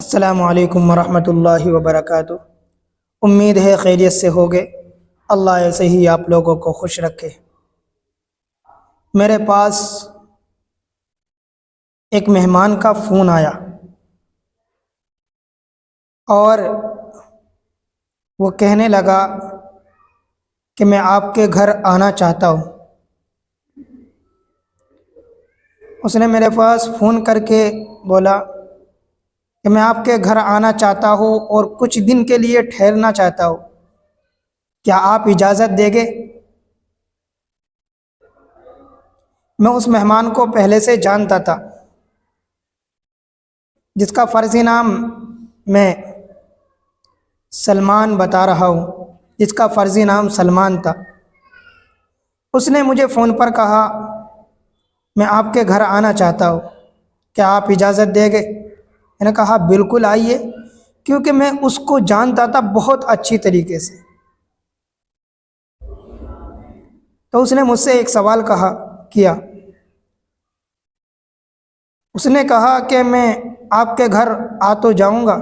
अस्सलामु अलैकुम वरहमतुल्लाहि वबरकातुह। उम्मीद है खैरियत से होगे। अल्लाह ऐसे ही आप लोगों को खुश रखे। मेरे पास एक मेहमान का फ़ोन आया और वो कहने लगा कि मैं आपके घर आना चाहता हूँ। उसने मेरे पास फ़ोन करके बोला कि मैं आपके घर आना चाहता हूँ और कुछ दिन के लिए ठहरना चाहता हूँ, क्या आप इजाज़त देंगे? मैं उस मेहमान को पहले से जानता था, जिसका फ़र्ज़ी नाम मैं सलमान बता रहा हूँ, जिसका फ़र्ज़ी नाम सलमान था। उसने मुझे फ़ोन पर कहा मैं आपके घर आना चाहता हूँ, क्या आप इजाज़त देंगे? मैंने कहा बिल्कुल आइए, क्योंकि मैं उसको जानता था बहुत अच्छी तरीके से। तो उसने मुझसे एक सवाल किया। उसने कहा कि मैं आपके घर आ तो जाऊंगा,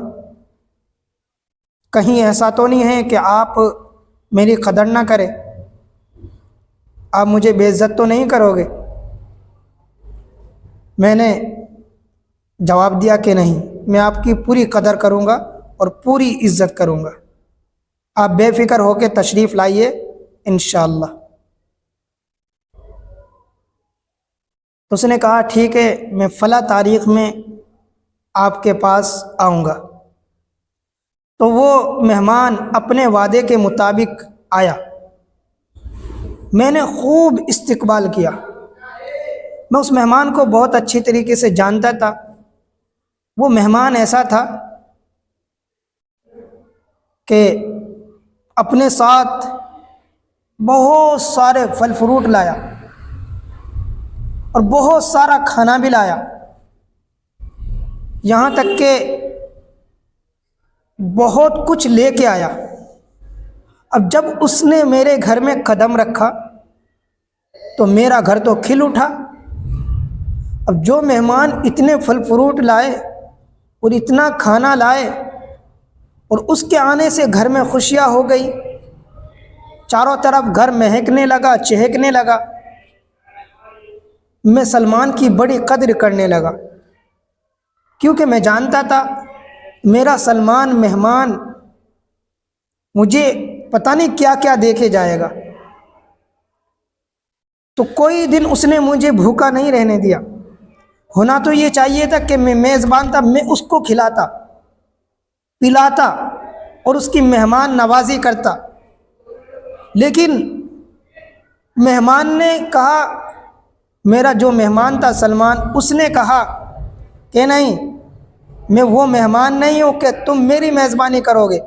कहीं ऐसा तो नहीं है कि आप मेरी कदर ना करें, आप मुझे बेइज्जत तो नहीं करोगे? मैंने जवाब दिया कि नहीं, मैं आपकी पूरी कदर करूंगा और पूरी इज्जत करूंगा, आप बेफिक्र होकर तशरीफ़ लाइए इंशाअल्लाह। तो उसने कहा ठीक है, मैं फ़ला तारीख़ में आपके पास आऊँगा। तो वो मेहमान अपने वादे के मुताबिक आया। मैंने खूब इस्तकबाल किया। मैं उस मेहमान को बहुत अच्छी तरीके से जानता था। वो मेहमान ऐसा था कि अपने साथ बहुत सारे फल फ्रूट लाया और बहुत सारा खाना भी लाया, यहाँ तक कि बहुत कुछ लेके आया। अब जब उसने मेरे घर में कदम रखा तो मेरा घर तो खिल उठा। अब जो मेहमान इतने फल फ्रूट लाए और इतना खाना लाए और उसके आने से घर में खुशियाँ हो गई, चारों तरफ घर महकने लगा, चहकने लगा। मैं सलमान की बड़ी कद्र करने लगा, क्योंकि मैं जानता था मेरा सलमान मेहमान मुझे पता नहीं क्या क्या देके जाएगा। तो कोई दिन उसने मुझे भूखा नहीं रहने दिया। होना तो ये चाहिए था कि मैं मेज़बान था, मैं उसको खिलाता पिलाता और उसकी मेहमान नवाजी करता। लेकिन मेहमान ने कहा, मेरा जो मेहमान था सलमान, उसने कहा कि नहीं, मैं वो मेहमान नहीं हूँ कि तुम मेरी मेज़बानी करोगे,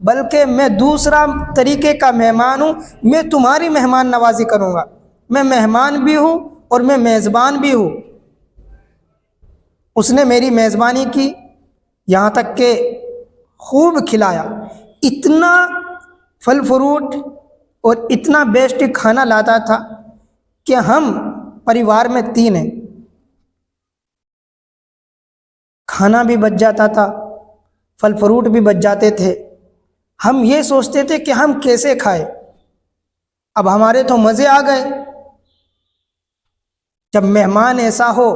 बल्कि मैं दूसरा तरीके का मेहमान हूँ, मैं तुम्हारी मेहमान नवाजी करूँगा। मैं मेहमान भी हूँ और मैं मेज़बान भी हूँ। उसने मेरी मेज़बानी की, यहाँ तक कि खूब खिलाया। इतना फल फ्रूट और इतना बेस्ट खाना लाता था कि हम परिवार में 3 हैं, खाना भी बच जाता था, फल फ्रूट भी बच जाते थे। हम ये सोचते थे कि हम कैसे खाएं। अब हमारे तो मज़े आ गए। जब मेहमान ऐसा हो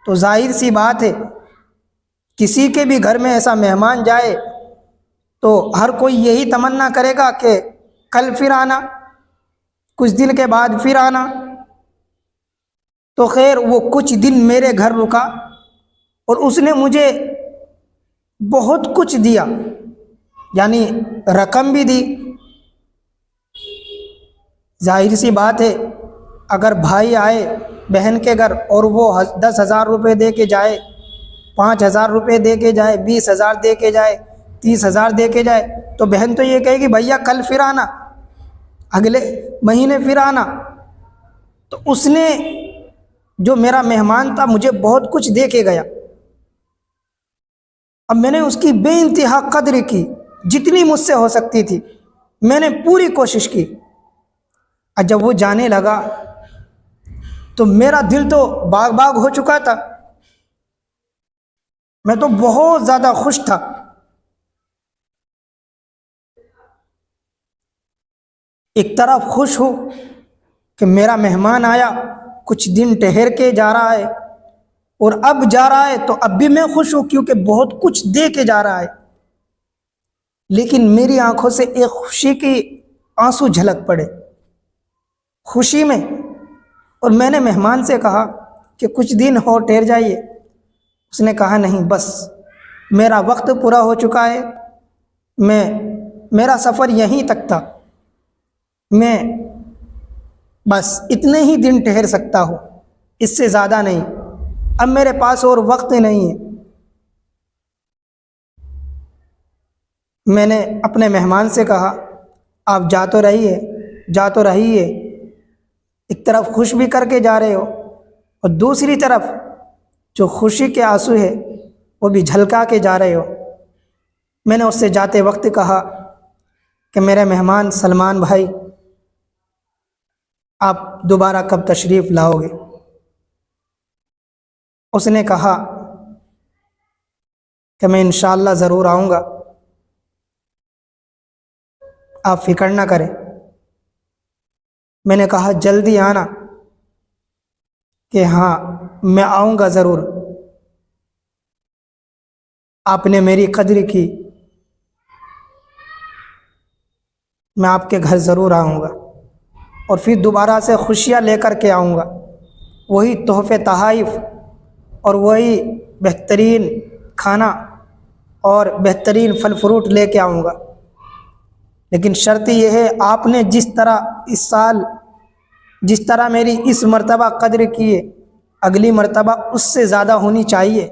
तो जाहिर सी बात है, किसी के भी घर में ऐसा मेहमान जाए तो हर कोई यही तमन्ना करेगा कि कल फिर आना, कुछ दिन के बाद फिर आना। तो खैर वो कुछ दिन मेरे घर रुका और उसने मुझे बहुत कुछ दिया, यानी रकम भी दी। जाहिर सी बात है, अगर भाई आए बहन के घर और वो 10,000 रुपये दे के जाए, 5,000 रुपये दे के जाए, 20,000 दे के जाए, 30,000 दे के जाए, तो बहन तो ये कहेगी भैया कल फिर आना, अगले महीने फिर आना। तो उसने, जो मेरा मेहमान था, मुझे बहुत कुछ दे के गया। अब मैंने उसकी बेइंतहा कद्र की, जितनी मुझसे हो सकती थी मैंने पूरी कोशिश की। और जब वो जाने लगा तो मेरा दिल तो बाग बाग हो चुका था। मैं तो बहुत ज़्यादा खुश था। एक तरफ खुश हूँ कि मेरा मेहमान आया, कुछ दिन ठहर के जा रहा है, और अब जा रहा है तो अब भी मैं खुश हूँ क्योंकि बहुत कुछ दे के जा रहा है। लेकिन मेरी आंखों से एक खुशी की आंसू झलक पड़े खुशी में। और मैंने मेहमान से कहा कि कुछ दिन हो ठहर जाइए। उसने कहा नहीं, बस मेरा वक्त पूरा हो चुका है, मेरा सफ़र यहीं तक था, मैं बस इतने ही दिन ठहर सकता हूँ, इससे ज़्यादा नहीं, अब मेरे पास और वक्त नहीं है। मैंने अपने मेहमान से कहा आप जा तो रहिए, एक तरफ खुश भी करके जा रहे हो और दूसरी तरफ जो खुशी के आंसू है वो भी झलका के जा रहे हो। मैंने उससे जाते वक्त कहा कि मेरे मेहमान सलमान भाई, आप दोबारा कब तशरीफ़ लाओगे? उसने कहा कि मैं इंशाअल्लाह ज़रूर आऊँगा, आप फ़िक्र ना करें। मैंने कहा जल्दी आना, कि हाँ मैं आऊँगा ज़रूर, आपने मेरी कद्र की, मैं आपके घर ज़रूर आऊँगा और फिर दोबारा से खुशियाँ लेकर के आऊँगा, वही तोहफ़े तहाइफ़ और वही बेहतरीन खाना और बेहतरीन फल फ्रूट लेके आऊँगा। लेकिन शर्त यह है, आपने जिस तरह इस साल जिस तरह मेरी इस मर्तबा कद्र की है, अगली मर्तबा उससे ज़्यादा होनी चाहिए,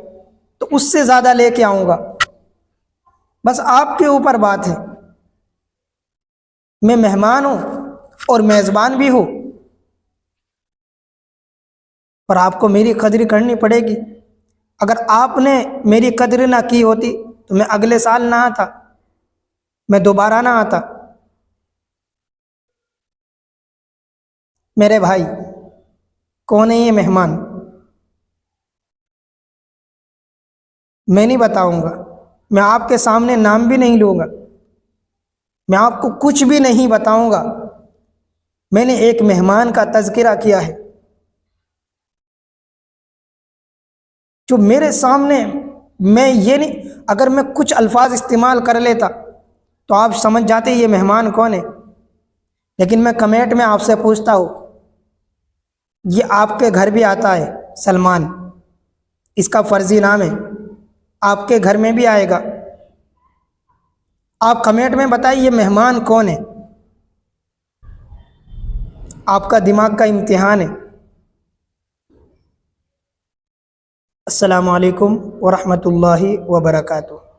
तो उससे ज़्यादा लेके आऊँगा। बस आपके ऊपर बात है, मैं मेहमान हूँ और मेज़बान भी हूँ, पर आपको मेरी कद्र करनी पड़ेगी। अगर आपने मेरी कद्र ना की होती तो मैं अगले साल ना आता, मैं दोबारा ना आता। मेरे भाई, कौन है ये मेहमान? मैं नहीं बताऊंगा, मैं आपके सामने नाम भी नहीं लूँगा, मैं आपको कुछ भी नहीं बताऊंगा। मैंने एक मेहमान का तज़किरा किया है जो मेरे सामने, मैं ये नहीं, अगर मैं कुछ अल्फाज इस्तेमाल कर लेता तो आप समझ जाते ये मेहमान कौन है। लेकिन मैं कमेंट में आपसे पूछता हूँ, ये आपके घर भी आता है सलमान, इसका फर्जी नाम है, आपके घर में भी आएगा। आप कमेंट में बताइए ये मेहमान कौन है। आपका दिमाग का इम्तिहान है। अस्सलामु अलैकुम व रहमतुल्लाहि व बरकातुहू।